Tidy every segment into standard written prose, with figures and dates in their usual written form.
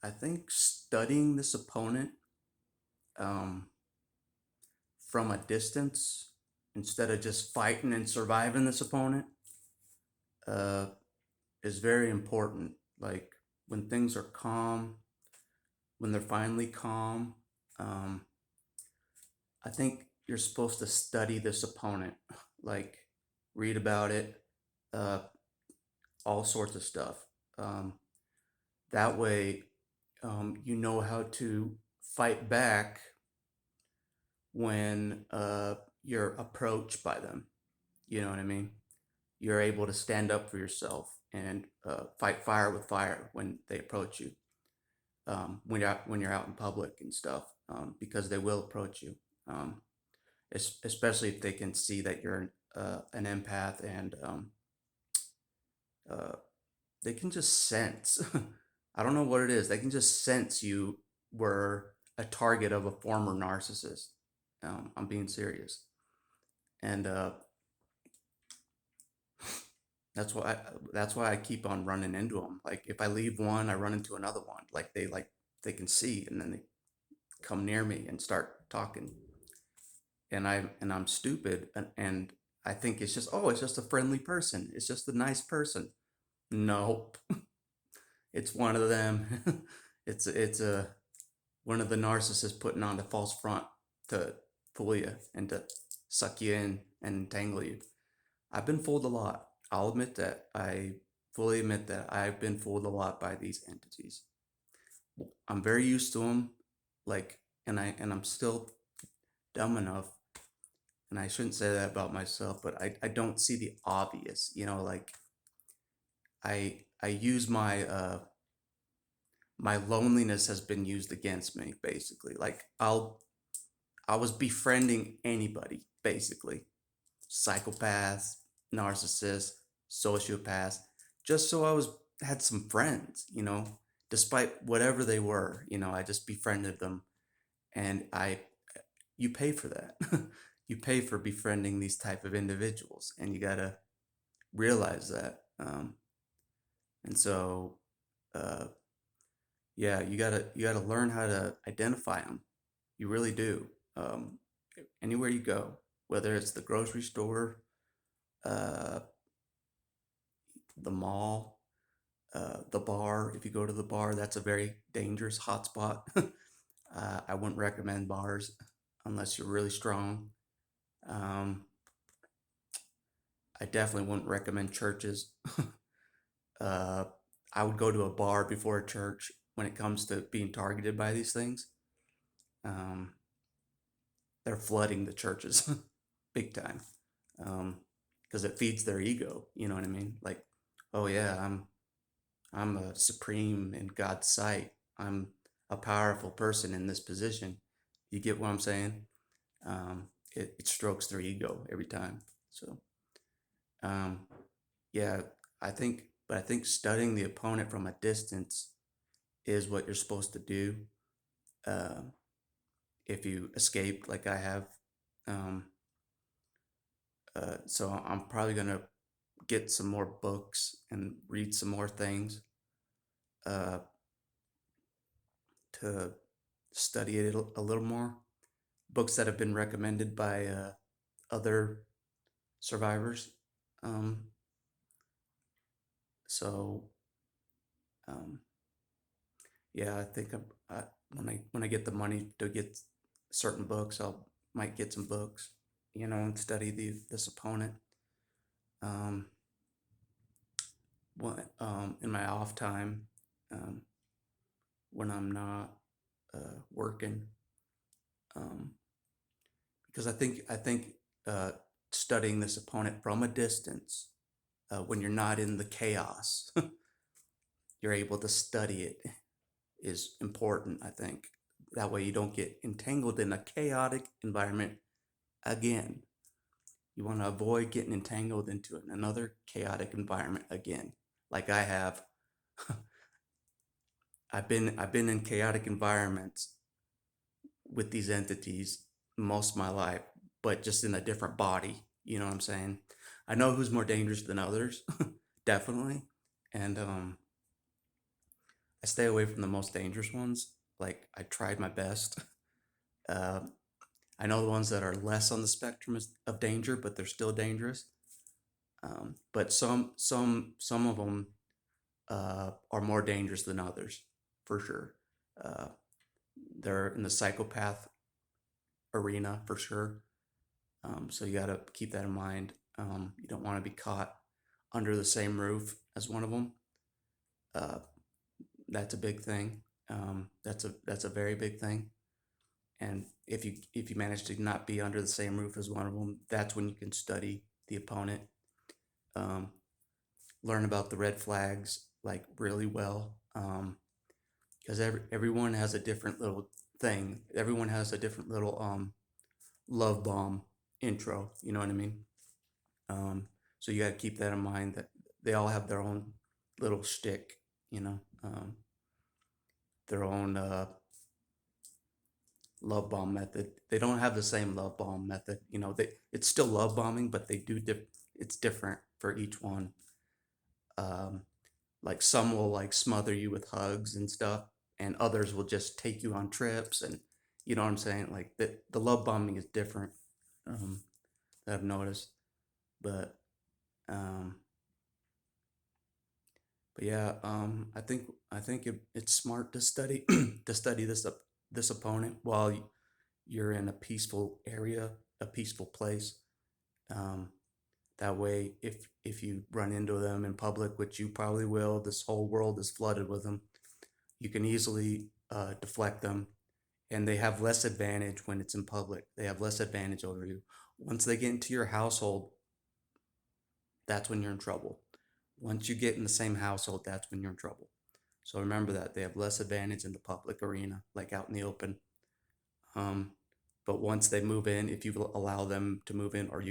I think studying this opponent um, from a distance instead of just fighting and surviving this opponent uh, is very important. Like when things are calm, when they're finally calm, um, I think you're supposed to study this opponent, like read about it, uh, all sorts of stuff. Um, that way, you know how to fight back when you're approached by them. You know what I mean? You're able to stand up for yourself and fight fire with fire when they approach you. When you're out in public and stuff, because they will approach you, um, especially if they can see that you're an empath and uh, they can just sense. I don't know what it is. They can just sense you were a target of a former narcissist. I'm being serious, and that's why I keep on running into them. Like if I leave one, I run into another one. Like they can see, and then they come near me and start talking, and I'm stupid, and I think it's just a friendly person. It's just a nice person. Nope, it's one of them. It's a one of the narcissists putting on the false front to fool you and to suck you in and entangle you. I've been fooled a lot. I'll admit that. I fully admit that I've been fooled a lot by these entities. I'm very used to them, like, and I'm still dumb enough, and I shouldn't say that about myself, but I don't see the obvious. Like I use my loneliness has been used against me, basically. Like I was befriending anybody, basically, psychopaths, narcissists, sociopaths, just so I was had some friends, despite whatever they were. I just befriended them, and I you pay for that. You pay for befriending these type of individuals, and you gotta realize that. And so, uh, yeah, you gotta learn how to identify them. You really do. Um, Anywhere you go, whether it's the grocery store, uh, the mall, the bar. If you go to the bar, that's a very dangerous hotspot. I wouldn't recommend bars unless you're really strong. Um, I definitely wouldn't recommend churches. uh, I would go to a bar before a church when it comes to being targeted by these things. Um, they're flooding the churches big time, because it feeds their ego. You know what I mean? Like, oh yeah, I'm a supreme in God's sight. I'm a powerful person in this position. You get what I'm saying? It strokes their ego every time. So, um, yeah, but I think studying the opponent from a distance is what you're supposed to do. Uh, if you escape, like I have, um, so I'm probably gonna get some more books and read some more things, uh, to study it a little more. Books that have been recommended by other survivors. Um, so um, yeah, I think when I get the money to get certain books, I'll might get some books, and study this opponent. Um, in my off time, um, when I'm not working, um, because I think uh, studying this opponent from a distance, when you're not in the chaos, you're able to study it is important, I think. That way you don't get entangled in a chaotic environment again. You want to avoid getting entangled into another chaotic environment again. Like I have. I've been in chaotic environments with these entities most of my life, but just in a different body. You know what I'm saying? I know who's more dangerous than others, definitely. And stay away from the most dangerous ones. Like I tried my best. Uh, I know the ones that are less on the spectrum of danger, but they're still dangerous. But some of them are more dangerous than others, for sure. Uh, they're in the psychopath arena for sure. So you got to keep that in mind. You don't want to be caught under the same roof as one of them. Uh, that's a big thing. That's a very big thing. And if you manage to not be under the same roof as one of them, that's when you can study the opponent, um, learn about the red flags like really well. Because everyone has a different little thing. Everyone has a different little love bomb intro. You know what I mean? So you got to keep that in mind that they all have their own little shtick. You know, their own love bomb method. They don't have the same love bomb method. You know, it's still love bombing, but they do it's different for each one. Um, like some will like smother you with hugs and stuff, and others will just take you on trips, and you know what I'm saying. Like the love bombing is different. Um, that I've noticed, but um, but yeah, I think it's smart to study to study this opponent while you're in a peaceful area, a peaceful place. Um, that way, if you run into them in public, which you probably will, this whole world is flooded with them. You can easily deflect them, and they have less advantage when it's in public. They have less advantage over you. Once they get into your household, that's when you're in trouble. Once you get in the same household, that's when you're in trouble. So remember that they have less advantage in the public arena, like out in the open. Um, but once they move in, if you allow them to move in, or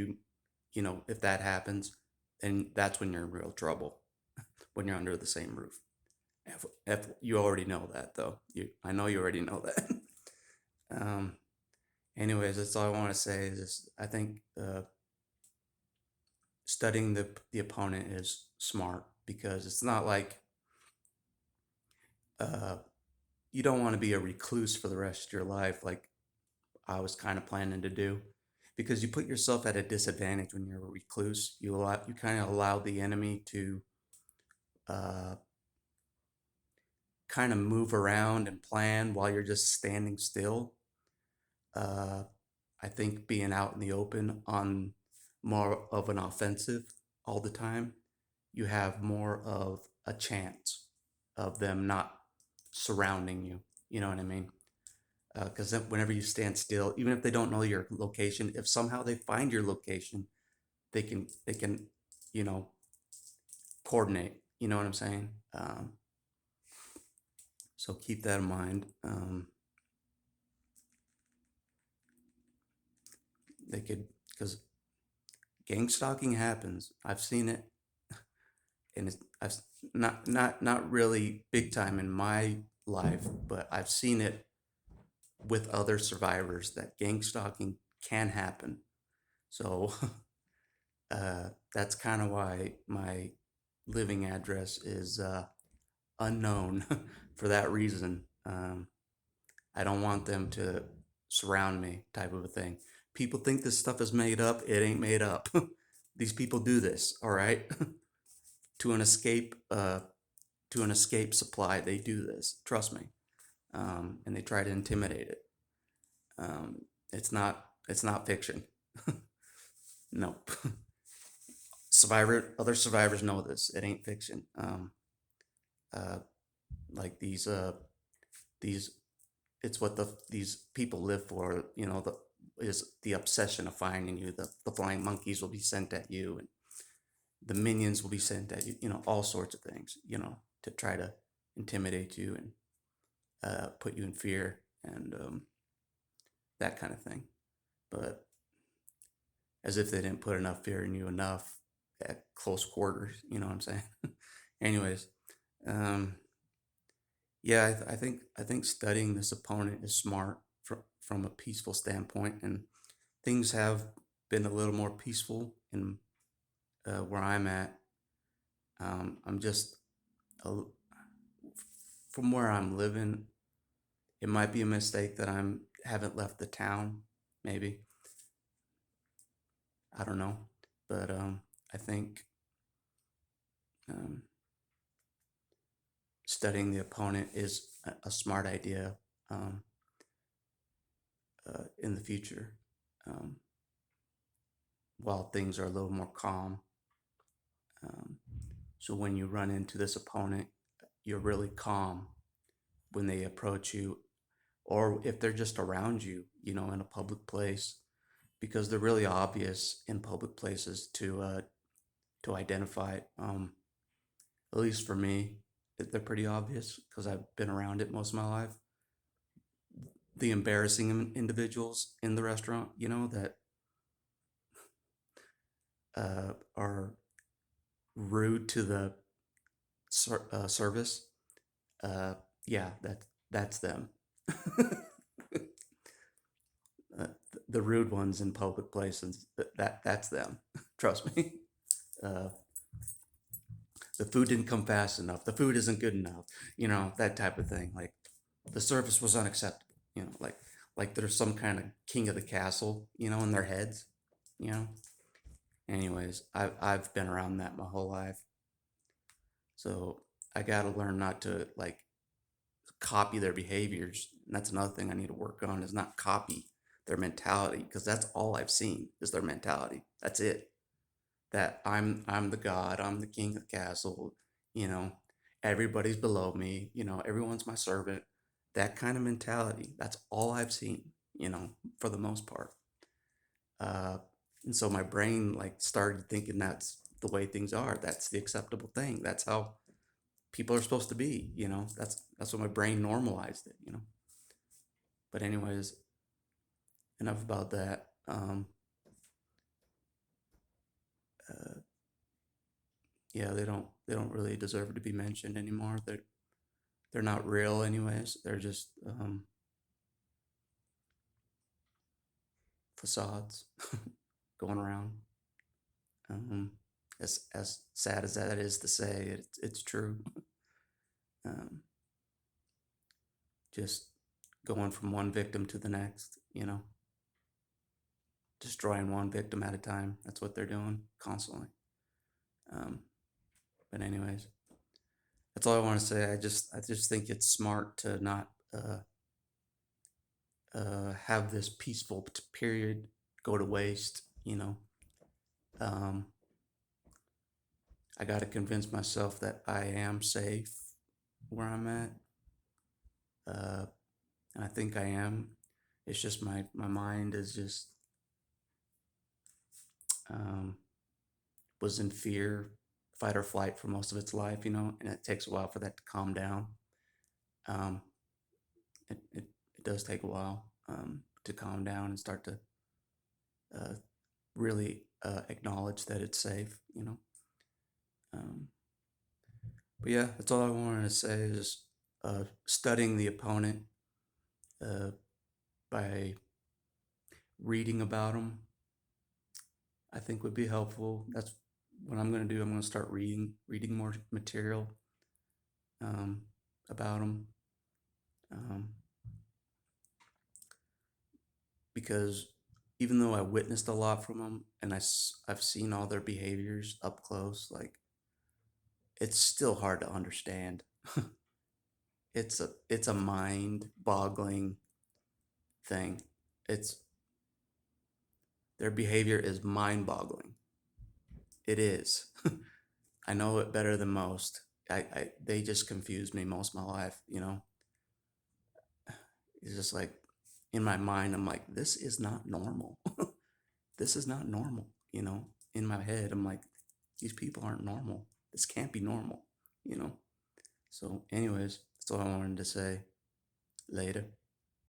if that happens, then that's when you're in real trouble. When you're under the same roof. If you already know that, though, I know you already know that. um, anyways, that's all I want to say. Is I think studying the opponent is smart because it's not like uh, you don't want to be a recluse for the rest of your life, like I was kind of planning to do, because you put yourself at a disadvantage when you're a recluse. You kind of allow the enemy to uh, kind of move around and plan while you're just standing still. Uh, I think being out in the open on more of an offensive all the time, you have more of a chance of them not surrounding you. You know what I mean? Because whenever you stand still, even if they don't know your location, if somehow they find your location, they can, you know, coordinate. You know what I'm saying? So keep that in mind. They could, because gang stalking happens. I've seen it, and I've not really big time in my life, but I've seen it with other survivors that gang stalking can happen. So that's kind of why my living address is unknown for that reason. I don't want them to surround me, type of a thing. People think this stuff is made up. It ain't made up. These people do this, all right, to an escape, supply. They do this. Trust me, and they try to intimidate it. Um, it's not fiction. Nope. Other survivors know this. It ain't fiction. Uh, like these, it's what these people live for. You know, is the obsession of finding you. The flying monkeys will be sent at you, and the minions will be sent at you. You know, all sorts of things. You know, to try to intimidate you and put you in fear and that kind of thing. But as if they didn't put enough fear in you enough at close quarters. You know what I'm saying? Anyways, um, yeah, I think studying this opponent is smart from a peaceful standpoint, and things have been a little more peaceful in where I'm at. I'm just a, from where I'm living, it might be a mistake that I'm haven't left the town. Maybe, I don't know, but I think um, studying the opponent is a smart idea um, in the future, um, while things are a little more calm. Um, so when you run into this opponent, you're really calm when they approach you, or if they're just around you, in a public place, because they're really obvious in public places to identify. At least for me, they're pretty obvious because I've been around it most of my life. The embarrassing individuals in the restaurant, that are rude to the service. Uh, yeah, that's them. uh, the rude ones in public places. That's them. Trust me. Uh, the food didn't come fast enough. The food isn't good enough. That type of thing. Like the service was unacceptable. Like there's some kind of king of the castle. In their heads. You know. Anyways, I've been around that my whole life, so I got to learn not to like copy their behaviors. And that's another thing I need to work on, is not copy their mentality, because that's all I've seen is their mentality. That's it. That I'm the god, I'm the king of the castle, you know, everybody's below me, everyone's my servant. That kind of mentality. That's all I've seen, for the most part. Uh, and so my brain like started thinking that's the way things are. That's the acceptable thing. That's how people are supposed to be. That's what my brain normalized it. But anyways, enough about that. Uh, yeah, they don't really deserve to be mentioned anymore. They're not real anyways. They're just facades going around. Um, as sad as that is to say, it's true. Um, just going from one victim to the next, destroying one victim at a time. That's what they're doing constantly. Um, but anyways, that's all I want to say. I just think it's smart to not have this peaceful period go to waste. Um, I got to convince myself that I am safe where I'm at, uh, and I think I am. It's just my mind is just um, was in fear, fight or flight for most of its life, and it takes a while for that to calm down. Um, it does take a while to calm down and start to uh, really acknowledge that it's safe. Um, but yeah, that's all I wanted to say is studying the opponent uh, by reading about them, I think would be helpful. That's what I'm going to do. I'm going to start reading more material um, about them, um, because even though I witnessed a lot from them and I've seen all their behaviors up close, like it's still hard to understand. It's a mind-boggling thing. It's Their behavior is mind-boggling. It is. I know it better than most. They just confused me most of my life. It's just like in my mind, I'm like, this is not normal. This is not normal. In my head, I'm like, these people aren't normal. This can't be normal. So, anyways, that's all I wanted to say. Later.